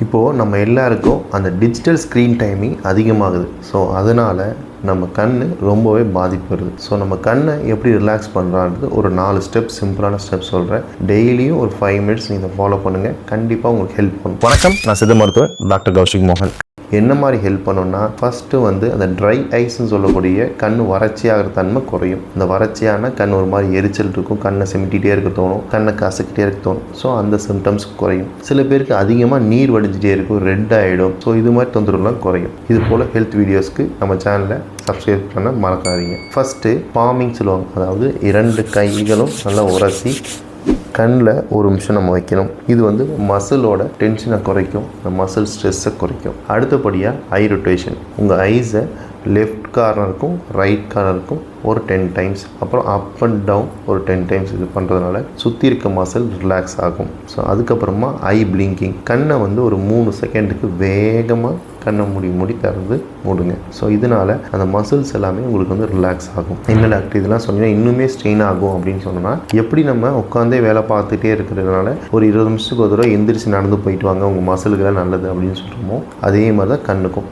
இப்போது நம்ம எல்லாருக்கும் அந்த டிஜிட்டல் ஸ்க்ரீன் டைமிங் அதிகமாகுது. ஸோ அதனால் நம்ம கண் ரொம்பவே பாதிப்பு வருது. ஸோ நம்ம கண்ணை எப்படி ரிலாக்ஸ் பண்ணுறான்றது ஒரு 4 ஸ்டெப், சிம்பிளான ஸ்டெப் சொல்கிறேன். டெய்லியும் ஒரு 5 மினிட்ஸ் நீங்கள் ஃபாலோ பண்ணுங்கள். கண்டிப்பாக உங்களுக்கு ஹெல்ப் பண்ணும். வணக்கம், நான் சித்த மருத்துவர் டாக்டர் கௌஷிக் மோகன். என்ன மாதிரி ஹெல்ப் பண்ணுன்னா, ஃபஸ்ட்டு அந்த ட்ரை ஐஸ்ன்னு சொல்லக்கூடிய கண் வறட்சியாகிற தன்மை குறையும். இந்த வறட்சியான கண் ஒரு மாதிரி எரிச்சல் இருக்கும், கண்ணை சிமிட்டிகிட்டே இருக்க தோணும், கண்ணை கசக்கிட்டே இருக்க தோணும். ஸோ அந்த சிம்டம்ஸ் குறையும். சில பேருக்கு அதிகமாக நீர் வடிஞ்சிட்டே இருக்கும், ரெட் ஆகிடும். ஸோ இது மாதிரி தொந்தரவுலாம் குறையும். இது போல் ஹெல்த் வீடியோஸ்க்கு நம்ம சேனலை சப்ஸ்கிரைப் பண்ண மறக்காதீங்க. ஃபஸ்ட்டு பாமிங் சொல்லுவாங்க, அதாவது 2 கைகளும் நல்லா உரசி கண்ணில் ஒரு நிமிஷம் நம்ம வைக்கணும். இது மசிலோட டென்ஷனை குறைக்கும், இந்த மசில் ஸ்ட்ரெஸ்ஸை குறைக்கும். அடுத்தபடியாக ஐ ரொட்டேஷன். உங்கள் ஐஸை லெஃப்ட் கார்னருக்கும் ரைட் கார்னருக்கும் ஒரு 10 டைம்ஸ், அப்புறம் அப் அண்ட் டவுன் ஒரு 10 டைம்ஸ் இது பண்ணுறதுனால சுற்றி இருக்க மசில் ரிலாக்ஸ் ஆகும். ஸோ அதுக்கப்புறமா ஐ பிளிங்கிங். கண்ணை ஒரு 3 செகண்டுக்கு வேகமாக கண்ணை மூடி திறந்து மூடுங்க. ஸோ இதனால் அந்த மசில்ஸ் எல்லாமே உங்களுக்கு ரிலாக்ஸ் ஆகும். என்ன டாக்டர் இதெல்லாம் சொன்னீங்கன்னா இன்னுமே ஸ்ட்ரெயின் ஆகும் அப்படின்னு சொன்னோன்னா, எப்படி நம்ம உட்காந்தே வேலை பார்த்துட்டே இருக்கிறதுனால ஒரு 20 நிமிஷத்துக்கு ஒரு தடவை எந்திரிச்சு நடந்து போயிட்டு வாங்க, உங்கள் மசிலுக்கெல்லாம் நல்லது அப்படின்னு சொல்கிறோமோ, அதே மாதிரி தான் கண்ணுக்கும்.